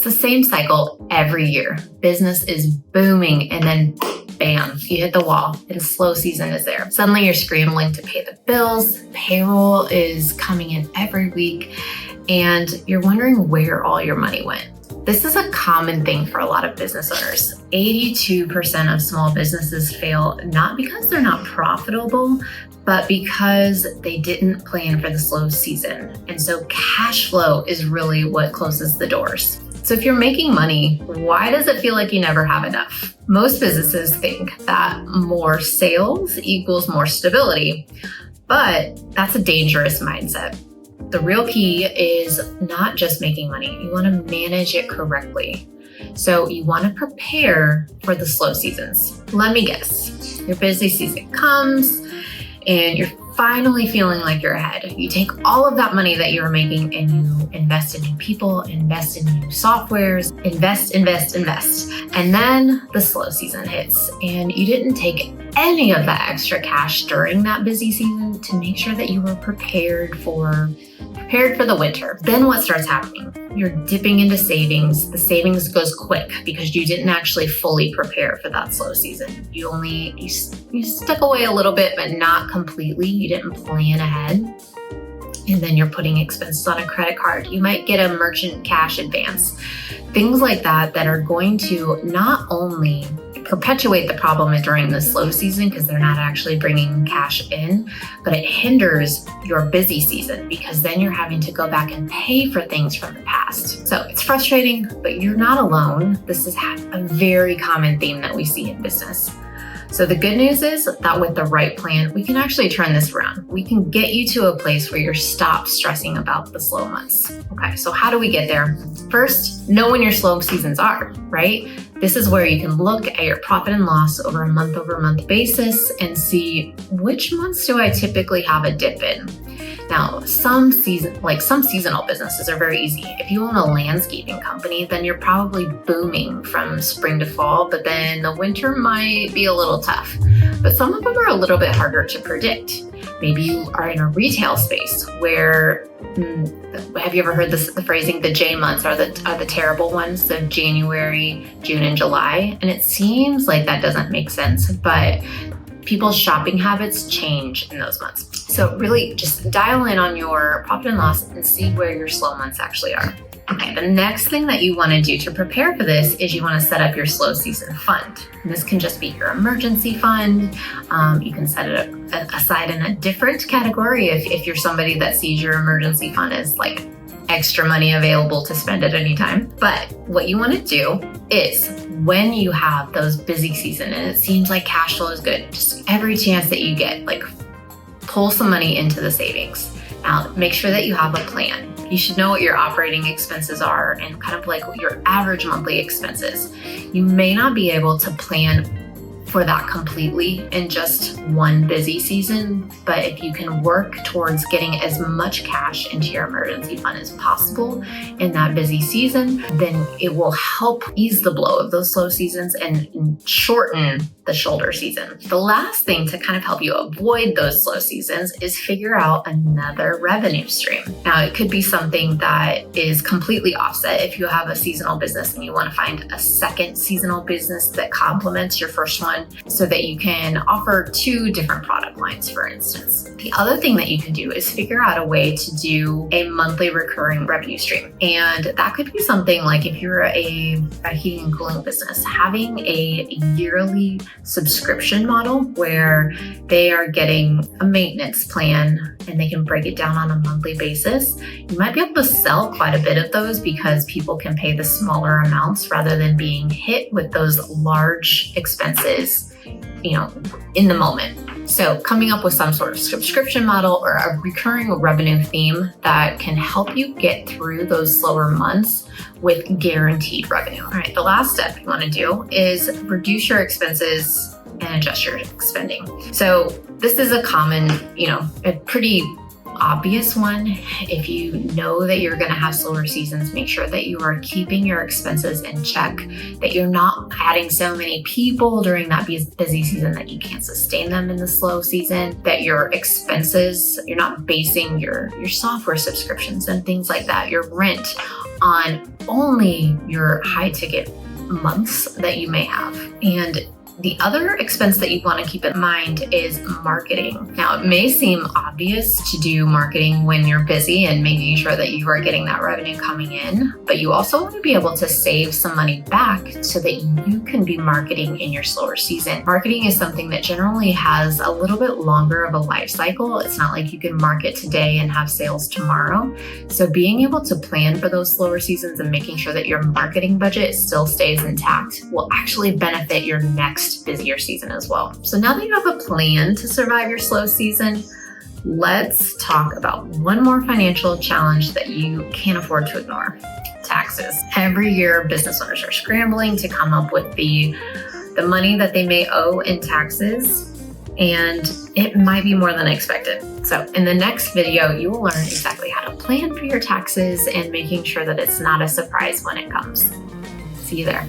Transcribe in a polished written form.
the same cycle every year. Business is booming and then bam, you hit the wall and slow season is there. Suddenly you're scrambling to pay the bills, payroll is coming in every week, and you're wondering where all your money went. This is a common thing for a lot of business owners. 82% of small businesses fail not because they're not profitable, but because they didn't plan for the slow season. And so cash flow is really what closes the doors. So if you're making money, why does it feel like you never have enough? Most businesses think that more sales equals more stability, but that's a dangerous mindset. The real key is not just making money. You want to manage it correctly. So you want to prepare for the slow seasons. Let me guess, your busy season comes and you're finally feeling like you're ahead. You take all of that money that you were making and you invest in new people, invest in new softwares, invest. And then the slow season hits and you didn't take any of that extra cash during that busy season to make sure that you were prepared for the winter. Then what starts happening? You're dipping into savings. The savings goes quick because you didn't actually fully prepare for that slow season. You stuck away a little bit, but not completely. You didn't plan ahead. And then you're putting expenses on a credit card. You might get a merchant cash advance. Things like that are going to not only perpetuate the problem during the slow season because they're not actually bringing cash in, but it hinders your busy season because then you're having to go back and pay for things from the past. So it's frustrating, but you're not alone. This is a very common theme that we see in business. So the good news is that with the right plan, we can actually turn this around. We can get you to a place where you're stopped stressing about the slow months. Okay, so how do we get there? First, know when your slow seasons are, right? This is where you can look at your profit and loss over a month basis and see which months do I typically have a dip in. Now, some seasonal businesses are very easy. If you own a landscaping company, then you're probably booming from spring to fall, but then the winter might be a little tough. But some of them are a little bit harder to predict. Maybe you are in a retail space where, have you ever heard the phrasing, the J months are the terrible ones, so January, June, and July? And it seems like that doesn't make sense, but people's shopping habits change in those months. So really just dial in on your profit and loss and see where your slow months actually are. Okay, the next thing that you want to do to prepare for this is you want to set up your slow season fund. And this can just be your emergency fund. You can set it aside in a different category if you're somebody that sees your emergency fund as like extra money available to spend at any time. But what you want to do is when you have those busy season and it seems like cash flow is good, just every chance that you get, like pull some money into the savings. Now, make sure that you have a plan. You should know what your operating expenses are and kind of like what your average monthly expenses. You may not be able to plan for that completely in just one busy season, but if you can work towards getting as much cash into your emergency fund as possible in that busy season, then it will help ease the blow of those slow seasons and shorten the shoulder season. The last thing to kind of help you avoid those slow seasons is figure out another revenue stream. Now, it could be something that is completely offset. If you have a seasonal business and you want to find a second seasonal business that complements your first one so that you can offer two different product lines, for instance. The other thing that you can do is figure out a way to do a monthly recurring revenue stream. And that could be something like if you're a heating and cooling business, having a yearly subscription model where they are getting a maintenance plan and they can break it down on a monthly basis. You might be able to sell quite a bit of those because people can pay the smaller amounts rather than being hit with those large expenses, in the moment. So coming up with some sort of subscription model or a recurring revenue theme that can help you get through those slower months with guaranteed revenue. All right, the last step you want to do is reduce your expenses and adjust your spending. So this is a common, a pretty obvious one. If you know that you're going to have slower seasons, make sure that you are keeping your expenses in check, that you're not adding so many people during that busy season that you can't sustain them in the slow season, that your expenses, you're not basing your software subscriptions and things like that, your rent, on only your high ticket months that you may have. And the other expense that you want to keep in mind is marketing. Now, it may seem obvious to do marketing when you're busy and making sure that you are getting that revenue coming in, but you also want to be able to save some money back so that you can be marketing in your slower season. Marketing is something that generally has a little bit longer of a life cycle. It's not like you can market today and have sales tomorrow. So being able to plan for those slower seasons and making sure that your marketing budget still stays intact will actually benefit your next busier season as well. So now that you have a plan to survive your slow season, let's talk about one more financial challenge that you can't afford to ignore: taxes. Every year, business owners are scrambling to come up with the money that they may owe in taxes, and it might be more than expected. So in the next video, you will learn exactly how to plan for your taxes and making sure that it's not a surprise when it comes. See you there.